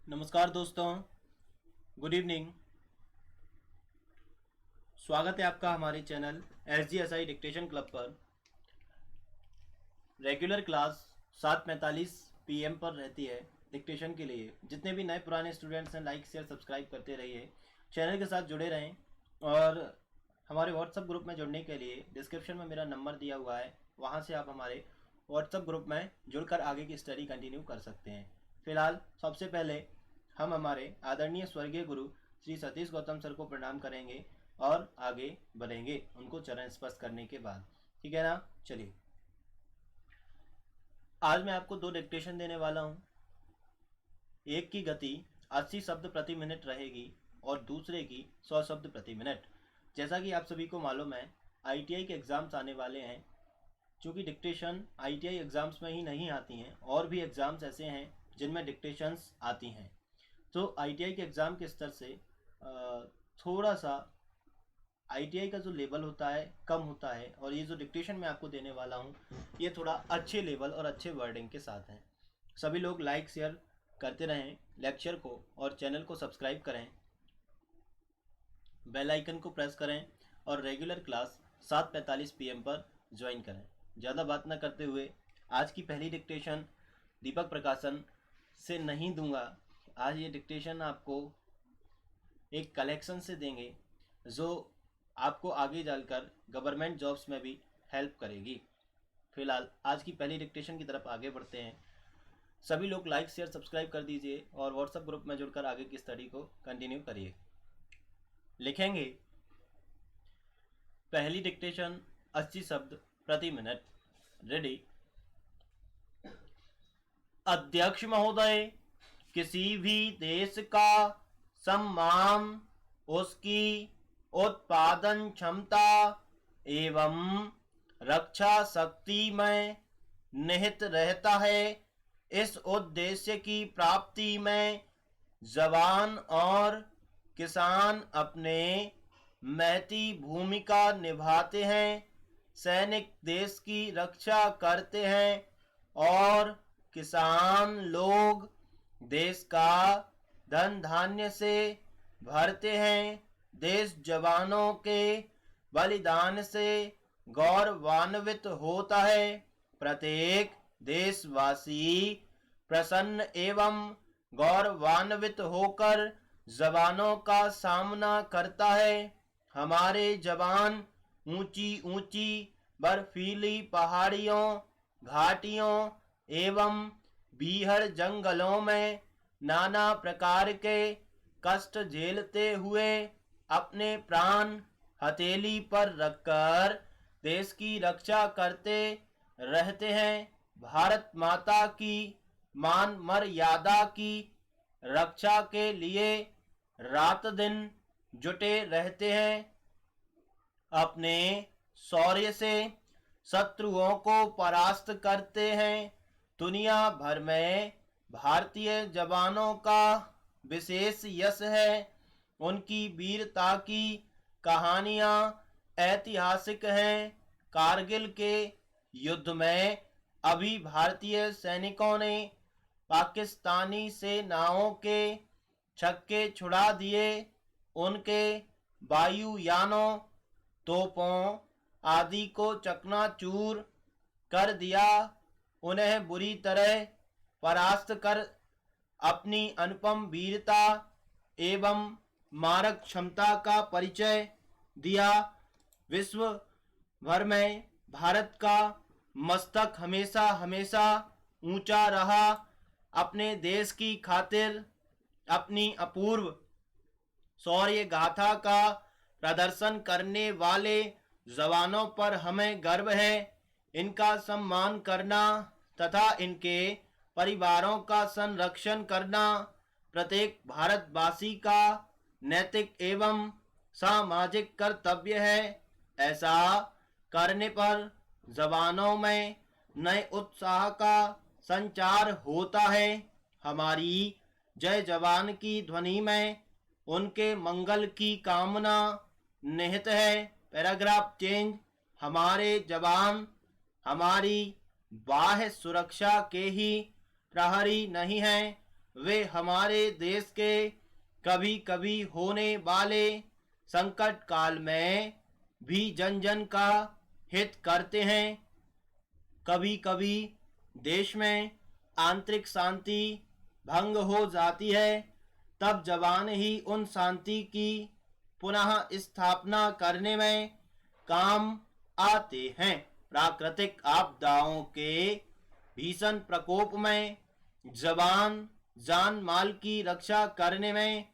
नमस्कार दोस्तों, good evening. स्वागत है आपका हमारे चैनल SGSI डिक्टेशन क्लब पर। रेगुलर क्लास 7:45 PM पर रहती है डिक्टेशन के लिए। जितने भी नए पुराने स्टूडेंट्स हैं, लाइक शेयर सब्सक्राइब करते रहिए, चैनल के साथ जुड़े रहें। और हमारे व्हाट्सएप ग्रुप में जुड़ने के लिए डिस्क्रिप्शन में मेरा नंबर दिया हुआ है, वहाँ से आप हमारे व्हाट्सएप ग्रुप में जुड़कर आगे की स्टडी कंटिन्यू कर सकते हैं। फिलहाल सबसे पहले हम हमारे आदरणीय स्वर्गीय गुरु श्री सतीश गौतम सर को प्रणाम करेंगे और आगे बढ़ेंगे उनको चरण स्पर्श करने के बाद। ठीक है ना? चलिए, आज मैं आपको दो डिक्टेशन देने वाला हूं। एक की गति 80 शब्द प्रति मिनट रहेगी और दूसरे की 100 शब्द प्रति मिनट। जैसा कि आप सभी को मालूम है, ITI के एग्ज़ाम्स आने वाले हैं। चूँकि डिक्टेशन ITI एग्ज़ाम्स में ही नहीं आती हैं, और भी एग्ज़ाम्स ऐसे हैं जिनमें डिक्टेशंस आती हैं। तो ITI के एग्ज़ाम के स्तर से थोड़ा सा ITI का जो लेवल होता है कम होता है, और ये जो डिक्टेशन मैं आपको देने वाला हूँ ये थोड़ा अच्छे लेवल और अच्छे वर्डिंग के साथ है। सभी लोग लाइक शेयर करते रहें लेक्चर को, और चैनल को सब्सक्राइब करें, बेल आइकन को प्रेस करें और रेगुलर क्लास 7:45 PM पर ज्वाइन करें। ज़्यादा बात न करते हुए आज की पहली डिक्टेशन दीपक प्रकाशन से नहीं दूंगा। आज ये डिक्टेशन आपको एक कलेक्शन से देंगे जो आपको आगे चलकर गवर्नमेंट जॉब्स में भी हेल्प करेगी। फिलहाल आज की पहली डिक्टेशन की तरफ आगे बढ़ते हैं। सभी लोग लाइक शेयर सब्सक्राइब कर दीजिए और व्हाट्सएप ग्रुप में जुड़कर आगे की स्टडी को कंटिन्यू करिए। लिखेंगे पहली डिक्टेशन 80 शब्द प्रति मिनट। रेडी? अध्यक्ष महोदय, किसी भी देश का सम्मान उसकी उत्पादन क्षमता एवं रक्षा शक्ति में निहित रहता है। इस उद्देश्य की प्राप्ति में जवान और किसान अपने महती भूमिका निभाते हैं। सैनिक देश की रक्षा करते हैं और किसान लोग देश का धन धान्य से भरते हैं। देश जवानों के बलिदान से गौरवान्वित होता है। प्रत्येक देशवासी प्रसन्न एवं गौरवान्वित होकर जवानों का सामना करता है। हमारे जवान ऊंची ऊंची बर्फीली पहाड़ियों, घाटियों एवं बीहड़ जंगलों में नाना प्रकार के कष्ट झेलते हुए अपने प्राण हथेली पर रखकर देश की रक्षा करते रहते हैं। भारत माता की मान मर्यादा की रक्षा के लिए रात दिन जुटे रहते हैं। अपने शौर्य से शत्रुओं को परास्त करते हैं। दुनिया भर में भारतीय जवानों का विशेष यश है। उनकी वीरता की कहानियां ऐतिहासिक हैं। कारगिल के युद्ध में अभी भारतीय सैनिकों ने पाकिस्तानी सेनाओं के छक्के छुड़ा दिए। उनके वायुयानों, तोपों आदि को चकनाचूर कर दिया। उन्हें बुरी तरह परास्त कर अपनी अनुपम वीरता एवं मारक क्षमता का परिचय दिया। विश्व भर में भारत का मस्तक हमेशा हमेशा ऊंचा रहा। अपने देश की खातिर अपनी अपूर्व शौर्य गाथा का प्रदर्शन करने वाले जवानों पर हमें गर्व है। इनका सम्मान करना तथा इनके परिवारों का संरक्षण करना प्रत्येक भारतवासी का नैतिक एवं सामाजिक कर्तव्य है। ऐसा करने पर जवानों में नए उत्साह का संचार होता है। हमारी जय जवान की ध्वनि में उनके मंगल की कामना निहित है। Paragraph change. हमारे जवान हमारी बाह्य सुरक्षा के ही प्रहरी नहीं हैं, वे हमारे देश के कभी कभी होने वाले संकट काल में भी जन जन का हित करते हैं। कभी कभी देश में आंतरिक शांति भंग हो जाती है, तब जवान ही उन शांति की पुनः स्थापना करने में काम आते हैं। प्राकृतिक आपदाओं के भीषण प्रकोप में जवान जान माल की रक्षा करने में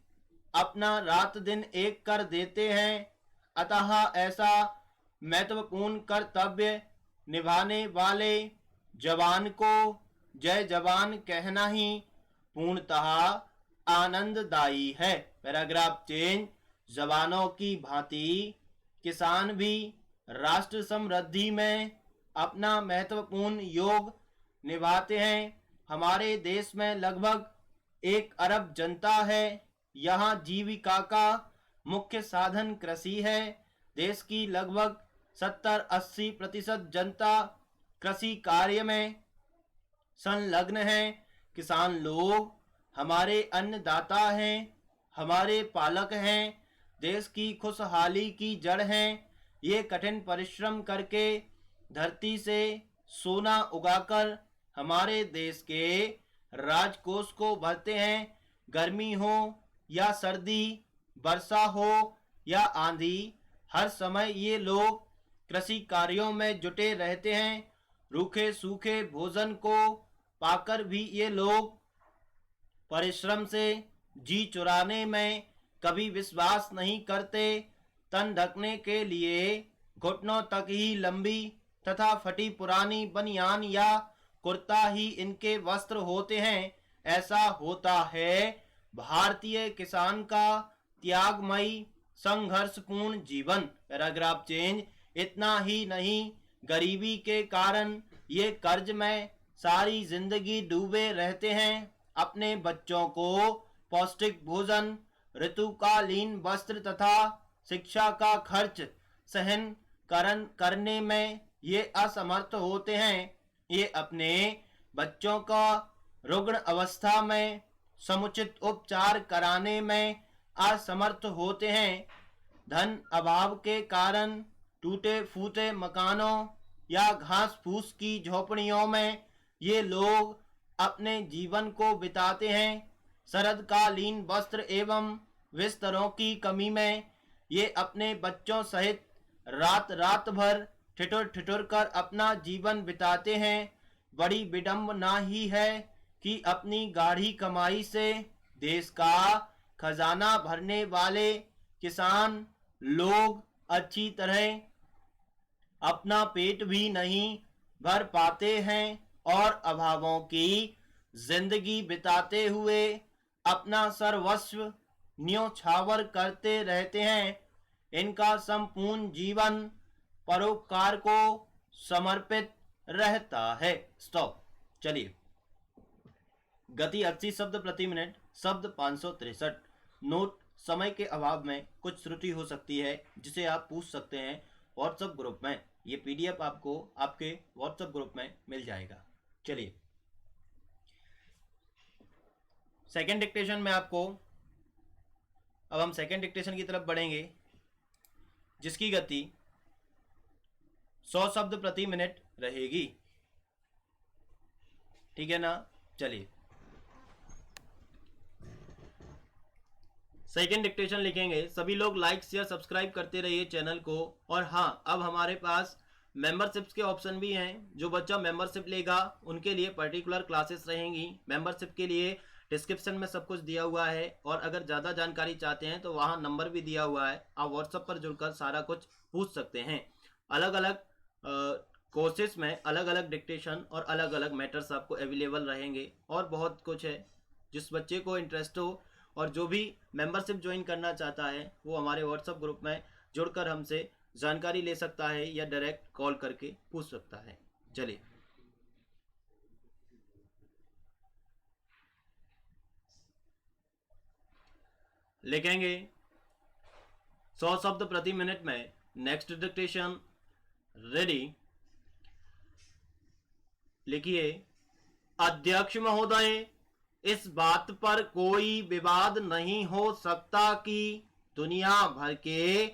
अपना रात दिन एक कर देते हैं। अतः ऐसा महत्वपूर्ण कर्तव्य निभाने वाले जवान को जय जवान कहना ही पूर्णतः आनंददायी है। Paragraph change. जवानों की भांति किसान भी राष्ट्र समृद्धि में अपना महत्वपूर्ण योग निभाते हैं। हमारे देश में लगभग 1 अरब जनता है। यहाँ जीविका का मुख्य साधन कृषि है। देश की लगभग 70-80% जनता कृषि कार्य में संलग्न है। किसान लोग हमारे अन्नदाता हैं, हमारे पालक हैं, देश की खुशहाली की जड़ हैं। ये कठिन परिश्रम करके धरती से सोना उगाकर हमारे देश के राजकोष को भरते हैं। गर्मी हो या सर्दी, वर्षा हो या आंधी, हर समय ये लोग कृषि कार्यों में जुटे रहते हैं। रूखे सूखे भोजन को पाकर भी ये लोग परिश्रम से जी चुराने में कभी विश्वास नहीं करते। तन ढकने के लिए घुटनों तक ही लंबी तथा फटी पुरानी बनियान या कुर्ता ही इनके वस्त्र होते हैं। ऐसा होता है भारतीय किसान का त्यागमयी संघर्षपूर्ण जीवन। Paragraph change. इतना ही नहीं, गरीबी के कारण ये कर्ज में सारी जिंदगी डूबे रहते हैं। अपने बच्चों को पौष्टिक भोजन, ऋतुकालीन वस्त्र तथा शिक्षा का खर्च सहन करने में ये असमर्थ होते हैं। ये अपने बच्चों का रुग्ण अवस्था में समुचित उपचार कराने में असमर्थ होते हैं। धन अभाव के कारण टूटे फूटे मकानों या घास फूस की झोपड़ियों में ये लोग अपने जीवन को बिताते हैं। शरदकालीन वस्त्र एवं बिस्तरों की कमी में ये अपने बच्चों सहित रात रात भर ठिठुर ठिठुर कर अपना जीवन बिताते हैं। बड़ी विडंबना ही है कि अपनी गाढ़ी कमाई से देश का खजाना भरने वाले किसान लोग अच्छी तरह अपना पेट भी नहीं भर पाते हैं और अभावों की जिंदगी बिताते हुए अपना सर्वस्व न्योछावर करते रहते हैं। इनका संपूर्ण जीवन परोपकार को समर्पित रहता है। स्टॉप। चलिए। गति 80 शब्द प्रति मिनट, शब्द 563। नोट: समय के अभाव में कुछ त्रुटि हो सकती है जिसे आप पूछ सकते हैं व्हाट्सएप ग्रुप में। ये पीडीएफ आपको आपके व्हाट्सएप ग्रुप में मिल जाएगा। चलिए, सेकेंड डिक्टेशन में आपको, अब हम सेकेंड डिक्टेशन की तरफ बढ़ेंगे जिसकी गति 100 शब्द प्रति मिनट रहेगी। ठीक है ना? चलिए, सेकेंड डिक्टेशन लिखेंगे। सभी लोग लाइक शेयर सब्सक्राइब करते रहिए चैनल को। और हाँ, अब हमारे पास मेंबरशिप्स के ऑप्शन भी हैं। जो बच्चा मेंबरशिप लेगा उनके लिए पर्टिकुलर क्लासेस रहेंगी। मेंबरशिप के लिए डिस्क्रिप्शन में सब कुछ दिया हुआ है, और अगर ज़्यादा जानकारी चाहते हैं तो वहाँ नंबर भी दिया हुआ है। आप व्हाट्सएप पर जुड़कर सारा कुछ पूछ सकते हैं। अलग अलग कोर्सेस में अलग अलग डिक्टेशन और अलग अलग मैटर्स आपको अवेलेबल रहेंगे, और बहुत कुछ है। जिस बच्चे को इंटरेस्ट हो और जो भी मेंबरशिप ज्वाइन करना चाहता है वो हमारे व्हाट्सएप ग्रुप में जुड़कर हमसे जानकारी ले सकता है या डायरेक्ट कॉल करके पूछ सकता है। चलिए, लिखेंगे 100 शब्द प्रति मिनट में। Next dictation ready. लिखिए, अध्यक्ष महोदय, इस बात पर कोई विवाद नहीं हो सकता कि दुनिया भर के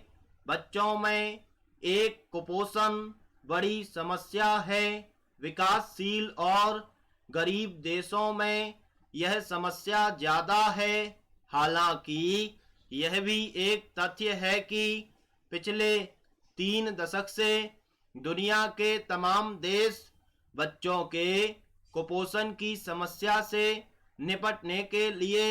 बच्चों में एक कुपोषण बड़ी समस्या है। विकासशील और गरीब देशों में यह समस्या ज्यादा है। हालांकि यह भी एक तथ्य है कि पिछले 3 दशक से दुनिया के तमाम देश बच्चों के कुपोषण की समस्या से निपटने के लिए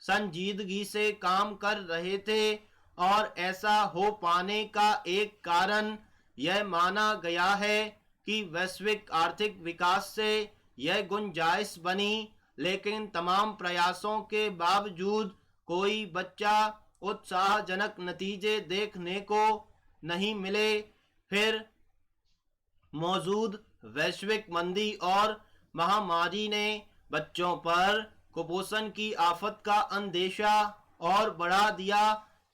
संजीदगी से काम कर रहे थे और ऐसा हो पाने का एक कारण यह माना गया है कि वैश्विक आर्थिक विकास से यह गुंजाइश बनी। लेकिन तमाम प्रयासों के बावजूद कोई बच्चा उत्साहजनक नतीजे देखने को नहीं मिले। फिर मौजूद वैश्विक मंदी और महामारी ने बच्चों पर कुपोषण की आफत का अंदेशा और बढ़ा दिया।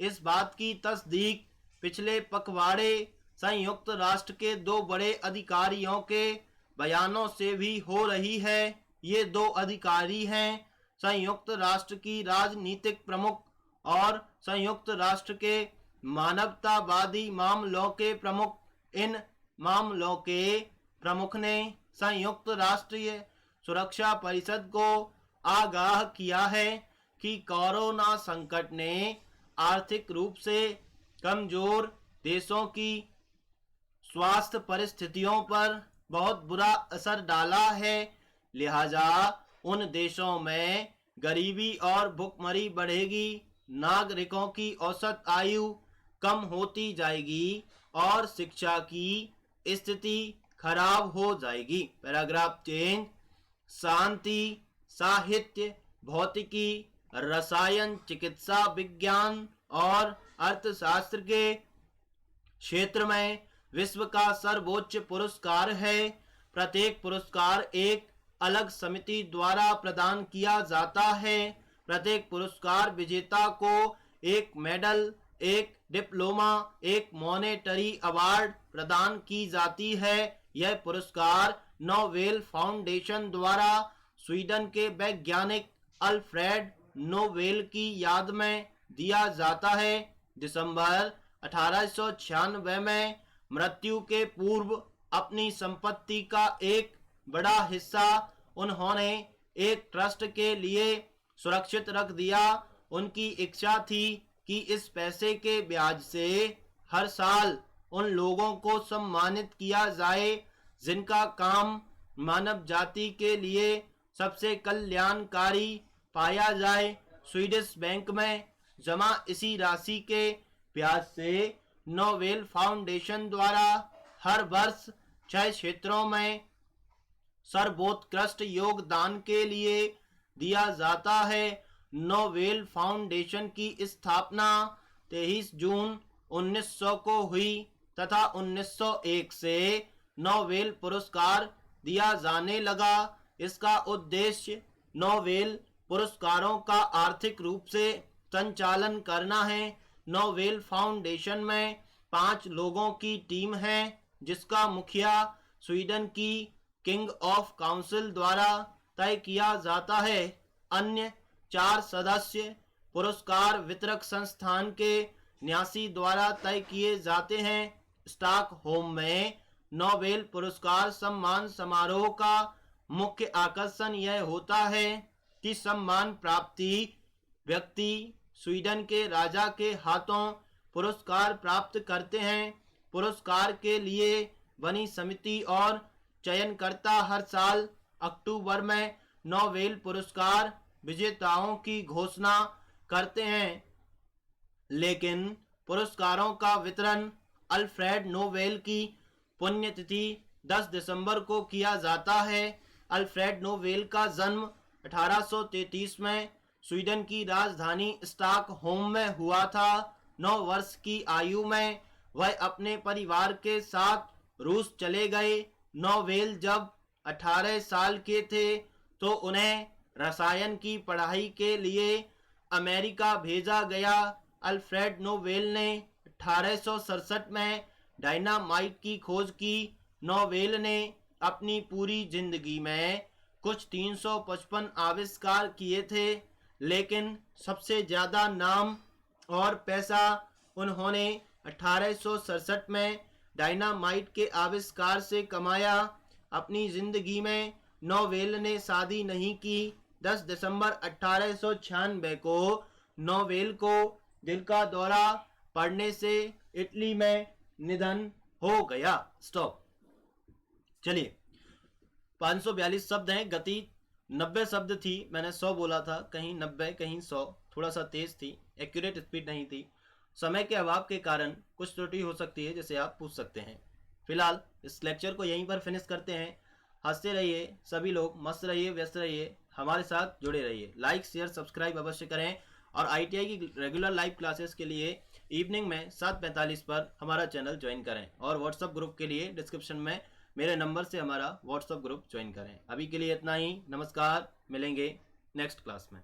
इस बात की तस्दीक पिछले पखवाड़े संयुक्त राष्ट्र के 2 बड़े अधिकारियों के बयानों से भी हो रही है। ये 2 अधिकारी हैं संयुक्त राष्ट्र की राजनीतिक प्रमुख और संयुक्त राष्ट्र के मानवतावादी मामलों के प्रमुख। इन मामलों के प्रमुख ने संयुक्त राष्ट्रीय सुरक्षा परिषद को आगाह किया है कि कोरोना संकट ने आर्थिक रूप से कमजोर देशों की स्वास्थ्य परिस्थितियों पर बहुत बुरा असर डाला है। लिहाजा उन देशों में गरीबी और भुखमरी बढ़ेगी, नागरिकों की औसत आयु कम होती जाएगी और शिक्षा की स्थिति खराब हो जाएगी। Paragraph change. शांति, साहित्य, भौतिकी, रसायन, चिकित्सा विज्ञान और अर्थशास्त्र के क्षेत्र में विश्व का सर्वोच्च पुरस्कार है। प्रत्येक पुरस्कार एक अलग समिति द्वारा प्रदान किया जाता है। प्रत्येक पुरस्कार विजेता को एक मेडल, एक डिप्लोमा, एक मॉनेटरी अवार्ड प्रदान की जाती है। यह पुरस्कार नोबेल फाउंडेशन द्वारा स्वीडन के वैज्ञानिक अल्फ्रेड नोबेल की याद में दिया जाता है। दिसंबर 1896 में मृत्यु के पूर्व अपनी संपत्ति का एक बड़ा हिस्सा उन्होंने एक ट्रस्ट के लिए सुरक्षित रख दिया। उनकी इच्छा थी कि इस पैसे के ब्याज से हर साल उन लोगों को सम्मानित किया जाए जिनका काम मानव जाति के लिए सबसे कल्याणकारी पाया जाए। स्वीडिश बैंक में जमा इसी राशि के ब्याज से नोबेल फाउंडेशन द्वारा हर वर्ष 6 क्षेत्रों में सर्वोत्कृष्ट योगदान के लिए दिया जाता है। नोबेल फाउंडेशन की स्थापना 23 जून 1900 को हुई तथा 1901 से नोबेल पुरस्कार दिया जाने लगा। इसका उद्देश्य नोबेल पुरस्कारों का आर्थिक रूप से संचालन करना है। नोबेल फाउंडेशन में 5 लोगों की टीम है जिसका मुखिया स्वीडन की किंग ऑफ काउंसिल द्वारा तय किया जाता है। अन्य 4 सदस्य पुरस्कार वितरक संस्थान के न्यासी द्वारा तय किए जाते हैं। स्टॉकहोम में नोबेल पुरस्कार सम्मान समारोह का मुख्य आकर्षण यह होता है कि सम्मान प्राप्ति व्यक्ति स्वीडन के राजा के हाथों पुरस्कार प्राप्त करते हैं। पुरस्कार के लिए बनी समिति और चयनकर्ता हर साल अक्टूबर में नोबेल पुरस्कार विजेताओं की घोषणा करते हैं। लेकिन पुरस्कारों का वितरण अल्फ्रेड नोबेल की पुण्यतिथि 10 दिसंबर को किया जाता है। अल्फ्रेड नोबेल का जन्म 1833 में स्वीडन की राजधानी स्टॉकहोम में हुआ था। 9 वर्ष की आयु में वह अपने परिवार के साथ रूस चले गए। नोबेल जब 18 साल के थे तो उन्हें रसायन की पढ़ाई के लिए अमेरिका भेजा गया। अल्फ्रेड नोबेल ने 1867 में डायनामाइट की खोज की। नोबेल ने अपनी पूरी जिंदगी में कुछ 355 आविष्कार किए थे, लेकिन सबसे ज़्यादा नाम और पैसा उन्होंने 1867 में डायनामाइट के आविष्कार से कमाया। अपनी ज़िंदगी में नोवेल ने शादी नहीं की। 10 दिसंबर 1896 को नोवेल को दिल का दौरा पड़ने से इटली में निधन हो गया। स्टॉप। चलिए, 542 शब्द हैं। गति 90 शब्द थी, मैंने 100 बोला था, कहीं 90 कहीं 100, थोड़ा सा तेज थी, एक्यूरेट स्पीड नहीं थी। समय के अभाव के कारण कुछ त्रुटि हो सकती है, जैसे आप पूछ सकते हैं। फिलहाल इस लेक्चर को यहीं पर फिनिश करते हैं। हंसते रहिए सभी लोग, मस्त रहिए, व्यस्त रहिए, हमारे साथ जुड़े रहिए। लाइक शेयर सब्सक्राइब अवश्य करें और ITI की रेगुलर लाइव क्लासेस के लिए इवनिंग में 7:45 पर हमारा चैनल ज्वाइन करें और व्हाट्सअप ग्रुप के लिए डिस्क्रिप्शन में मेरे नंबर से हमारा व्हाट्सअप ग्रुप ज्वाइन करें। अभी के लिए इतना ही। नमस्कार, मिलेंगे नेक्स्ट क्लास में।